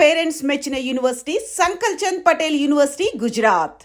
Parents మెచ్చిన university Sankal Chand Patel university Gujarat.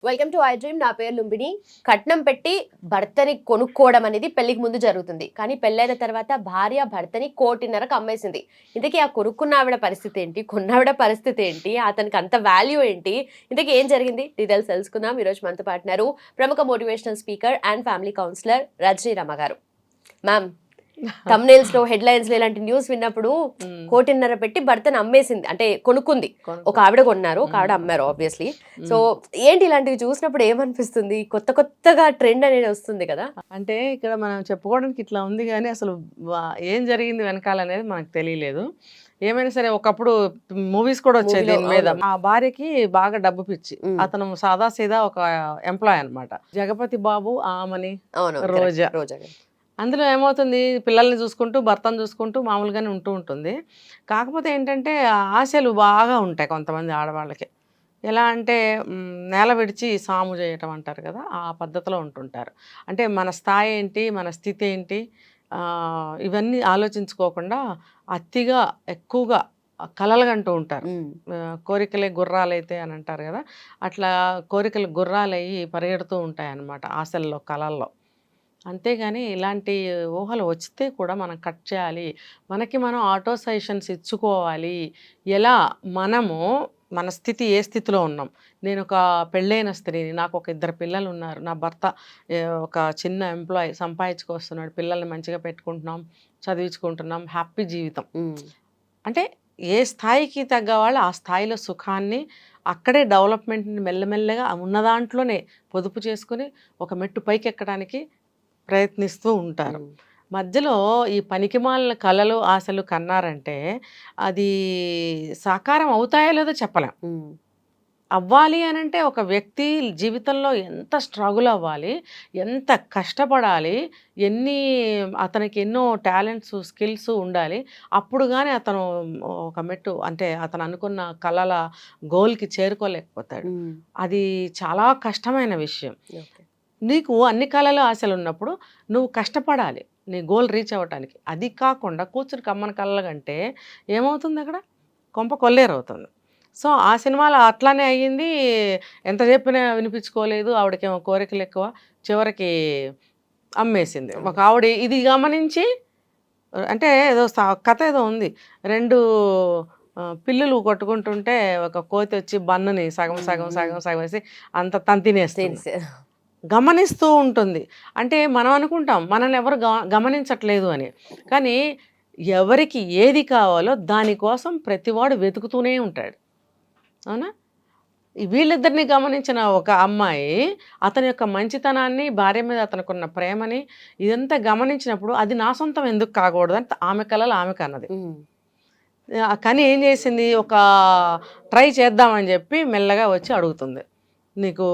Welcome to I dream. నా పేరు లుంబిని. కట్నం పెట్టి భర్తని కొనుక్కోవడం అనేది పెళ్లికి ముందు జరుగుతుంది, కానీ పెళ్ళైన తర్వాత భార్య భర్తని 1,50,00,000కి అమ్మేసింది. ఇంతకీ ఆ కొనుక్కున్న ఆవిడ పరిస్థితి ఏంటి, కొన్నావిడ పరిస్థితి ఏంటి, అతనికి అంత వాల్యూ ఏంటి, ఇంతకీ ఏం జరిగింది, డీటెయిల్స్ తెలుసుకుందాం. ఈరోజు మనతో పాటున్నారు ప్రముఖ motivational speaker and family counsellor Rajani Rama గారు. మ్యామ్, thumbnails లో హెడ్లైన్స్ లో ఇలాంటి న్యూస్ విన్నప్పుడు 1,50,00,000 పెట్టి భర్తను అమ్మేసింది, అంటే కొనుక్కుంది. ఒక ఆవిడ కొన్నారు, ఒక ఆవిడ అమ్మారు ఆబ్వియస్లీ. సో ఏంటి ఇలాంటివి చూసినప్పుడు ఏమనిపిస్తుంది? కొత్త కొత్తగా ట్రెండ్ అనేది వస్తుంది కదా. అంటే ఇక్కడ మనం చెప్పుకోవడానికి ఇట్లా ఉంది, కానీ అసలు ఏం జరిగింది వెనకాల అనేది మనకు తెలియలేదు. ఏమైనా సరే ఒకప్పుడు మూవీస్ కూడా వచ్చాయి దీని మీద. ఆ భార్యకి బాగా డబ్బు పిచ్చి, అతను సాదా సీదా ఒక ఎంప్లాయ్ అన్నమాట. జగపతి బాబు, ఆమని, రోజా. అందులో ఏమవుతుంది, పిల్లల్ని చూసుకుంటూ భర్తను చూసుకుంటూ మామూలుగానే ఉంటుంది. కాకపోతే ఏంటంటే ఆశలు బాగా ఉంటాయి కొంతమంది ఆడవాళ్ళకి. ఎలా అంటే నేల విడిచి సాము చేయటం అంటారు కదా, ఆ పద్ధతిలో ఉంటుంటారు. అంటే మన స్థాయి ఏంటి, మన స్థితి ఏంటి, ఇవన్నీ ఆలోచించుకోకుండా అతిగా ఎక్కువగా కలలుగంటూ ఉంటారు. కోరికలే గుర్రాలైతే అని అంటారు కదా, అట్లా కోరికలు గుర్రాలయ్యి పరిగెడుతూ ఉంటాయి అన్నమాట ఆశల్లో, కలల్లో. అంతేగాని ఇలాంటి ఊహలు వస్తే కూడా మనం కట్ చేయాలి. మనకి మనం ఆటో సజెషన్స్ ఇచ్చుకోవాలి. ఎలా మనము మన స్థితి, ఏ స్థితిలో ఉన్నాం. నేను ఒక పెళ్ళైన స్త్రీని, నాకు ఒక 2 పిల్లలు ఉన్నారు, నా భర్త ఒక చిన్న ఎంప్లాయ్ సంపాదించుకొస్తున్నాడు, పిల్లల్ని మంచిగా పెట్టుకుంటున్నాం, చదివించుకుంటున్నాం, హ్యాపీ జీవితం. అంటే ఏ స్థాయికి తగ్గ వాళ్ళు ఆ స్థాయిలో సుఖాన్ని, అక్కడే డెవలప్మెంట్ని మెల్లమెల్లగా ఉన్న దాంట్లోనే పొదుపు చేసుకుని ఒక మెట్టు పైకి ఎక్కడానికి ప్రయత్నిస్తూ ఉంటారు. మధ్యలో ఈ పనికిమాలిన కలలు, ఆశలు కన్నారంటే అది సాకారం అవుతాయో లేదో చెప్పలేం. అవ్వాలి అని అంటే ఒక వ్యక్తి జీవితంలో ఎంత స్ట్రగుల్ అవ్వాలి, ఎంత కష్టపడాలి, అతనికి ఎన్నో టాలెంట్స్, స్కిల్స్ ఉండాలి. అప్పుడు కానీ అతను ఒక మెట్టు, అంటే అతను అనుకున్న కళల గోల్కి చేరుకోలేకపోతాడు. అది చాలా కష్టమైన విషయం. నీకు అన్ని కళలు, ఆశలు ఉన్నప్పుడు నువ్వు కష్టపడాలి నీ గోల్ రీచ్ అవ్వటానికి. అది కాకుండా కూర్చుని కమ్మని కళ్ళ కంటే ఏమవుతుంది, అక్కడ కొంప కొల్లేరవుతుంది. సో ఆ సినిమాలో అట్లానే అయ్యింది. ఎంత చెప్పినా వినిపించుకోలేదు, ఆవిడకేమో కోరికలు ఎక్కువ, చివరికి అమ్మేసింది. ఒక ఆవిడ ఇది గమనించి, అంటే ఏదో కథ ఏదో ఉంది, 2 పిల్లులు కొట్టుకుంటుంటే ఒక కోతి వచ్చి బన్నుని సగం సగం సగం సగం వేసి అంత తినేస్తుంది. గమనిస్తూ ఉంటుంది. అంటే మనం అనుకుంటాం మనల్ని ఎవరు గమనించట్లేదు అని, కానీ ఎవరికి ఏది కావాలో దానికోసం ప్రతివాడు వెతుకుతూనే ఉంటాడు. అవునా? వీళ్ళిద్దరిని గమనించిన ఒక అమ్మాయి అతని యొక్క మంచితనాన్ని, భార్య మీద అతనుకున్న ప్రేమని, ఇదంతా గమనించినప్పుడు అది నా సొంతం ఎందుకు కాకూడదు అని ఆమె కలలు ఆమెకు అన్నది. కానీ ఏం చేసింది, ఒక ట్రై చేద్దామని చెప్పి మెల్లగా వచ్చి అడుగుతుంది, నీకు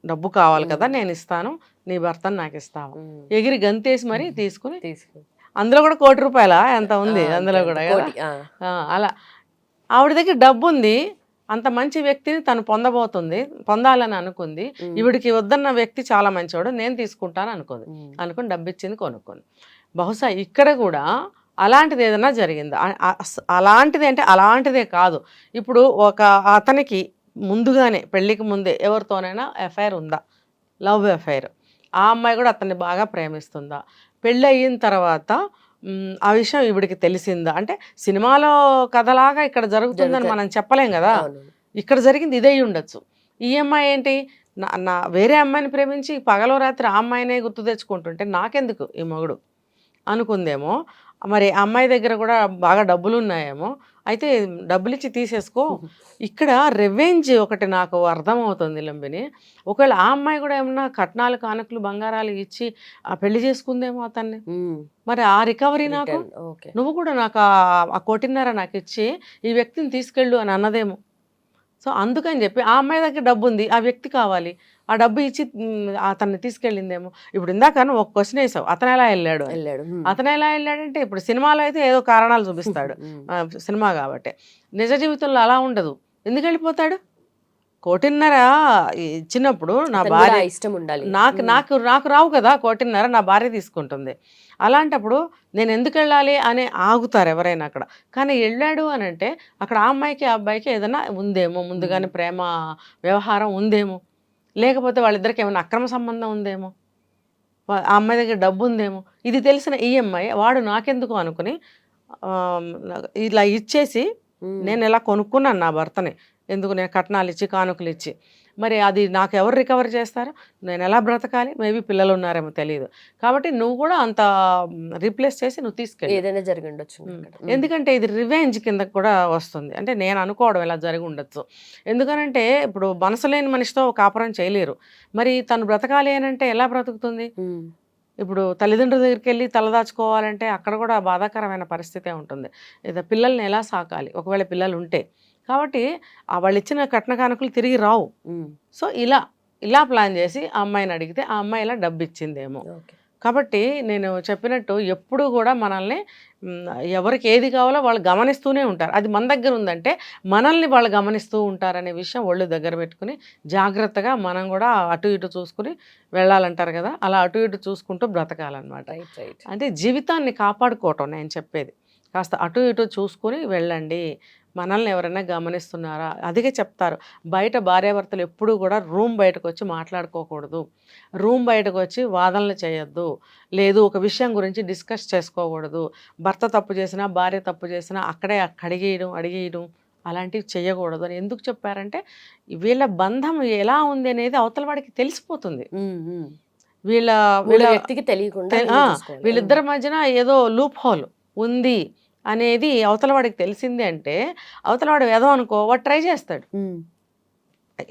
డబ్బు కావాలి కదా, నేను ఇస్తాను, నీ భర్తను నాకు ఇస్తావు. ఎగిరి గంతేసి మరీ తీసుకుని, అందులో కూడా 1,00,00,000 రూపాయల ఎంత ఉంది అందులో కూడా కదా. అలా ఆవిడ దగ్గర డబ్బు ఉంది, అంత మంచి వ్యక్తిని తను పొందాలని అనుకుంది. ఈవిడికి వద్దన్న వ్యక్తి చాలా మంచివాడు, నేను తీసుకుంటాను అనుకుని డబ్బు ఇచ్చింది, కొనుక్కుంది. బహుశా ఇక్కడ కూడా అలాంటిది ఏదైనా జరిగింది. అలాంటిది అంటే అలాంటిదే కాదు. ఇప్పుడు ఒక అతనికి ముందుగానే పెళ్ళికి ముందే ఎవరితోనైనా ఎఫ్ఐఆర్ ఉందా, లవ్ ఎఫ్ఐఆర్, ఆ అమ్మాయి కూడా అతన్ని బాగా ప్రేమిస్తుందా, పెళ్ళి అయిన తర్వాత ఆ విషయం ఈవిడికి తెలిసిందా, అంటే సినిమాలో కథలాగా ఇక్కడ జరుగుతుందని మనం చెప్పలేం కదా. ఇక్కడ జరిగింది ఇదే ఉండొచ్చు. ఈ అమ్మాయి ఏంటి, నా వేరే అమ్మాయిని ప్రేమించి పగలో రాత్రి ఆ అమ్మాయినే గుర్తు తెచ్చుకుంటుంటే నాకెందుకు ఈ మొగుడు అనుకుందేమో. మరి అమ్మాయి దగ్గర కూడా బాగా డబ్బులు ఉన్నాయేమో, అయితే డబ్బులు ఇచ్చి తీసేసుకో. ఇక్కడ రెవెంజ్ ఒకటి నాకు అర్థమవుతుంది లంబిని. ఒకవేళ ఆ అమ్మాయి కూడా ఏమన్నా కట్నాలు, కానుకలు, బంగారాలు ఇచ్చి పెళ్లి చేసుకుందేమో అతన్ని, మరి ఆ రికవరీ నాకు, నువ్వు కూడా నాకు ఆ 1,50,00,000 నాకు ఇచ్చి ఈ వ్యక్తిని తీసుకెళ్ళు అని అన్నదేమో. సో అందుకని చెప్పి ఆ అమ్మాయి దగ్గర డబ్బు ఉంది, ఆ వ్యక్తి కావాలి, ఆ డబ్బు ఇచ్చి అతన్ని తీసుకెళ్ళిందేమో. ఇప్పుడు ఇందాక ఒక క్వశ్చన్ వేసావు, అతను ఎలా వెళ్ళాడు. అతను ఎలా వెళ్ళాడంటే, ఇప్పుడు సినిమాలో అయితే ఏదో కారణాలు చూపిస్తాడు, సినిమా కాబట్టి. నిజ జీవితంలో అలా ఉండదు. ఎందుకు వెళ్ళిపోతాడు? 1.5 ఇచ్చినప్పుడు నా అతనికి కూడా భార్య ఆ ఇష్టం ఉండాలి. నాకు నాకు నాకు రావు కదా 1.5 నా భార్య తీసుకుంటుంది. అలాంటప్పుడు నేను ఎందుకు వెళ్ళాలి అని ఆగుతారు ఎవరైనా అక్కడ. కానీ వెళ్ళాడు అని అంటే అక్కడ ఆ అమ్మాయికి ఆ అబ్బాయికి ఏదైనా ఉందేమో, ముందుగానే ప్రేమ వ్యవహారం ఉందేమో, లేకపోతే వాళ్ళిద్దరికి ఏమైనా అక్రమ సంబంధం ఉందేమో, ఆ అమ్మాయి దగ్గర డబ్బు ఉందేమో. ఇది తెలిసిన ఈ అమ్మాయి వాడు నాకెందుకు అనుకుని ఇలా ఇచ్చేసి నేను ఇలా కొనుక్కున్నాను నా భర్తని, ఎందుకు నేను కట్నాలు ఇచ్చి కానుకలు ఇచ్చి, మరి అది నాకు ఎవరు రికవర్ చేస్తారు, నేను ఎలా బ్రతకాలి, మేబీ పిల్లలు ఉన్నారేమో తెలియదు. కాబట్టి నువ్వు కూడా అంత రీప్లేస్ చేసి నువ్వు తీసుకెళ్ళి, ఏదైనా జరిగి ఉండొచ్చు. ఎందుకంటే ఇది రివెంజ్ కింద కూడా వస్తుంది. అంటే నేను అనుకోవడం ఇలా జరిగి ఉండొచ్చు. ఎందుకనంటే ఇప్పుడు మనసు లేని మనిషితో కాపురం చేయలేరు. మరి తను బ్రతకాలి అని అంటే ఎలా బ్రతుకుతుంది? ఇప్పుడు తల్లిదండ్రుల దగ్గరికి వెళ్ళి తలదాచుకోవాలంటే అక్కడ కూడా బాధాకరమైన పరిస్థితే ఉంటుంది. లేదా పిల్లల్ని ఎలా సాకాలి ఒకవేళ పిల్లలు ఉంటే. కాబట్టి వాళ్ళు ఇచ్చిన కట్న కానుకలు తిరిగి రావు. సో ఇలా ప్లాన్ చేసి ఆ అమ్మాయిని అడిగితే ఆ అమ్మాయి ఇలా డబ్బు ఇచ్చిందేమో. కాబట్టి నేను చెప్పినట్టు ఎప్పుడు కూడా మనల్ని ఎవరికి ఏది కావాలో వాళ్ళు గమనిస్తూనే ఉంటారు. అది మన దగ్గర ఉందంటే మనల్ని వాళ్ళు గమనిస్తూ ఉంటారనే విషయం ఒళ్ళు దగ్గర పెట్టుకుని జాగ్రత్తగా మనం కూడా అటు ఇటు చూసుకుని వెళ్ళాలంటారు కదా, అలా అటు ఇటు చూసుకుంటూ బ్రతకాలన్నమాట. అంటే జీవితాన్ని కాపాడుకోవటం నేను చెప్పేది. కాస్త అటు ఇటు చూసుకుని వెళ్ళండి. మనల్ని ఎవరైనా గమనిస్తున్నారా? అదిగే చెప్తారు, బయట భార్యాభర్తలు ఎప్పుడూ కూడా రూమ్ బయటకు వచ్చి మాట్లాడుకోకూడదు, రూమ్ బయటకు వచ్చి వాదనలు చేయొద్దు, లేదు ఒక విషయం గురించి డిస్కస్ చేసుకోకూడదు. భర్త తప్పు చేసినా భార్య తప్పు చేసినా అక్కడే అడిగేయడం అలాంటివి చేయకూడదు అని ఎందుకు చెప్పారంటే వీళ్ళ బంధం ఎలా ఉంది అనేది అవతల వాడికి తెలిసిపోతుంది. వీళ్ళ వ్యక్తికి తెలియకుండా వీళ్ళిద్దరి మధ్యన ఏదో లూప్ హోల్ ఉంది అనేది అవతల వాడికి తెలిసింది అంటే అవతల వాడు ఏదో అనుకో వాడు ట్రై చేస్తాడు.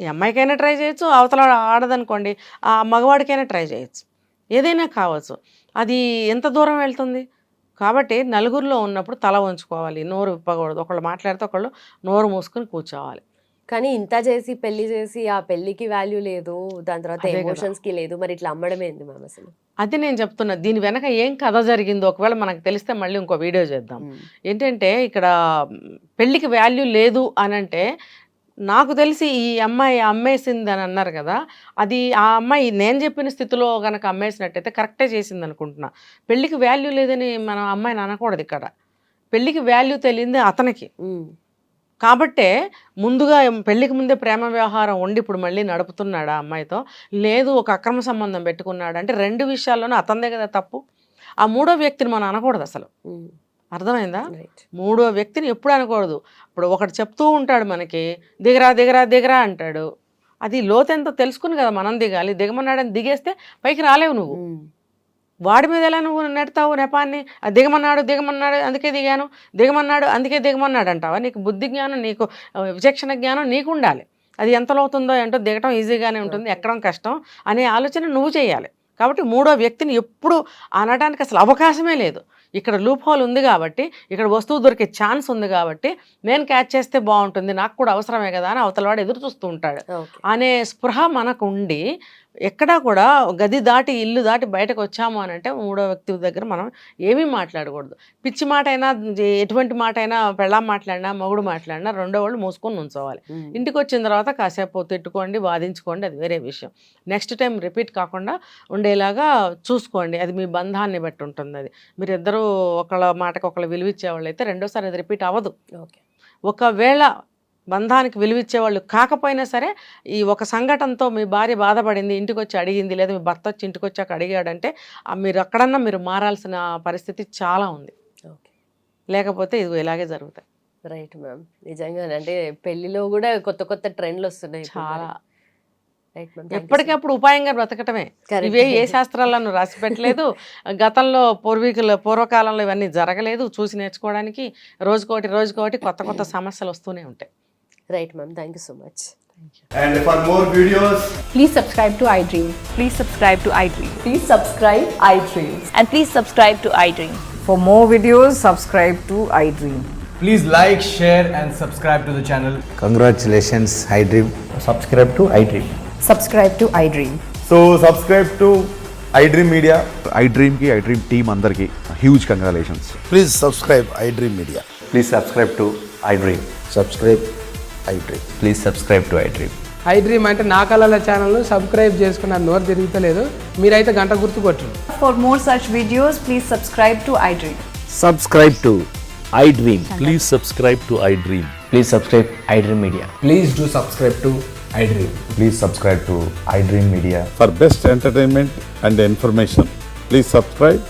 ఈ అమ్మాయికైనా ట్రై చేయొచ్చు, అవతల వాడు ఆడదనుకోండి ఆ మగవాడికైనా ట్రై చేయొచ్చు, ఏదైనా కావచ్చు. అది ఎంత దూరం వెళ్తుంది? కాబట్టి నలుగురిలో ఉన్నప్పుడు తల వంచుకోవాలి, నోరు విప్పకూడదు. ఒకళ్ళు మాట్లాడితే ఒకళ్ళు నోరు మూసుకొని కూర్చోవాలి. కానీ ఇంత చేసి పెళ్లి చేసి ఆ పెళ్లికి వాల్యూ లేదు, దాని తర్వాత ఎమోషన్స్ కి లేదు, మరి ఇట్లా అమ్మడం ఏంది మ్యామ్ అసలు? అది నేను చెప్తున్నా, దీని వెనక ఏం కథ జరిగిందో ఒకవేళ మనకు తెలిస్తే మళ్ళీ ఇంకో వీడియో చేద్దాం. ఏంటంటే ఇక్కడ పెళ్లికి వాల్యూ లేదు అని అంటే నాకు తెలిసి ఈ అమ్మాయి అమ్మేసింది అని అన్నారు కదా, అది ఆ అమ్మాయి నేను చెప్పిన స్థితిలో కనుక అమ్మేసినట్టయితే కరెక్టే చేసింది అనుకుంటున్నా. పెళ్లికి వాల్యూ లేదని మనం అమ్మాయిని అనకూడదు. ఇక్కడ పెళ్లికి వాల్యూ తెలియంది అతనికి. కాబట్టే ముందుగా పెళ్లికి ముందే ప్రేమ వ్యవహారం ఉండి ఇప్పుడు మళ్ళీ నడుపుతున్నాడు ఆ అమ్మాయితో, లేదు ఒక అక్రమ సంబంధం పెట్టుకున్నాడు అంటే రెండు విషయాల్లోనూ అతనిదే కదా తప్పు. ఆ మూడో వ్యక్తిని మనం అనకూడదు అసలు, అర్థమైందా? మూడో వ్యక్తిని ఎప్పుడు అనకూడదు. ఇప్పుడు ఒకటి చెప్తూ ఉంటాడు మనకి, దిగరా దిగరా దిగరా అంటాడు, అది లోతెంతో తెలుసుకుని కదా మనం దిగాలి. దిగమన్నాడని దిగేస్తే పైకి రాలేవు నువ్వు. వాడి మీద ఎలా నువ్వు నెడతావు నెపాన్ని? దిగమన్నాడు అందుకే దిగాను, దిగమన్నాడు అందుకే దిగమన్నాడు అంటావా? నీకు బుద్ధి జ్ఞానం, నీకు విచక్షణ జ్ఞానం నీకు ఉండాలి. అది ఎంత లోతుందో ఏంటో, దిగటం ఈజీగానే ఉంటుంది, ఎక్కడం కష్టం అనే ఆలోచన నువ్వు చేయాలి. కాబట్టి మూడో వ్యక్తిని ఎప్పుడు అనడానికి అసలు అవకాశమే లేదు. ఇక్కడ లూప్ హోల్ ఉంది కాబట్టి, ఇక్కడ వస్తువు దొరికే ఛాన్స్ ఉంది కాబట్టి నేను క్యాచ్ చేస్తే బాగుంటుంది, నాకు కూడా అవసరమే కదా అని అవతలవాడు ఎదురు చూస్తూ ఉంటాడు అనే స్పృహ మనకు ఉండి ఎక్కడా కూడా గది దాటి ఇల్లు దాటి బయటకు వచ్చాము అని అంటే మూడో వ్యక్తి దగ్గర మనం ఏమీ మాట్లాడకూడదు. పిచ్చి మాట అయినా ఎటువంటి మాట అయినా పెళ్ళాం మాట్లాడినా మొగుడు మాట్లాడినా రెండో వాళ్ళు మూసుకొని ఉంచోవాలి. ఇంటికి వచ్చిన తర్వాత కాసేపు తిట్టుకోండి, వాదించుకోండి, అది వేరే విషయం. నెక్స్ట్ టైం రిపీట్ కాకుండా ఉండేలాగా చూసుకోండి. అది మీ బంధాన్ని బట్టి ఉంటుంది. అది మీరిద్దరూ ఒకళ్ళ మాటకు ఒకళ్ళు విలువిచ్చేవాళ్ళు అయితే రెండోసారి అది రిపీట్ అవ్వదు. ఒకవేళ బంధానికి విలువిచ్చేవాళ్ళు కాకపోయినా సరే ఈ ఒక సంఘటనతో మీ భార్య బాధపడింది, ఇంటికి వచ్చి అడిగింది, లేదా మీ భర్త వచ్చి ఇంటికి వచ్చాక అడిగాడంటే మీరు అక్కడన్నా మీరు మారాల్సిన పరిస్థితి చాలా ఉంది. లేకపోతే ఇది ఇలాగే జరుగుతాయి. రైట్ మ్యామ్, నిజంగా అంటే పెళ్లిలో కూడా కొత్త కొత్త ట్రెండ్లు వస్తున్నాయి చాలా. ఎప్పటికప్పుడు ఉపాయంగా బ్రతకటమే. ఇవే ఏ శాస్త్రాలను రాసి పెట్టలేదు. గతంలో పూర్వకాలంలో ఇవన్నీ జరగలేదు. చూసి నేర్చుకోవడానికి రోజుకోటి కొత్త కొత్త సమస్యలు వస్తూనే ఉంటాయి. Right, ma'am. Thank you so much. And for more videos, please subscribe to iDream. Please subscribe to iDream. Please subscribe iDream. And please subscribe to iDream. For more videos, subscribe to iDream. please like, share and subscribe to the channel. Congratulations, iDream. Subscribe to iDream. Subscribe to iDream. So subscribe to iDream Media. iDream ki iDream team andarki huge congratulations. Please subscribe iDream Media. Please subscribe to iDream. Subscribe iDream. Please subscribe to iDream. I dream అంటే నా కళల ఛానల్ను subscribe చేసుకున్న నోరు తిరుగుతలేదు. మీరైతే గంట గుర్తు కొట్టండి. For more such videos, please subscribe to iDream. Subscribe to iDream. Please subscribe to iDream. Please subscribe iDream Media. Please do subscribe to iDream. Please subscribe to iDream Media. For best entertainment and information, please subscribe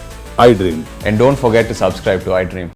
iDream. And don't forget to subscribe to iDream.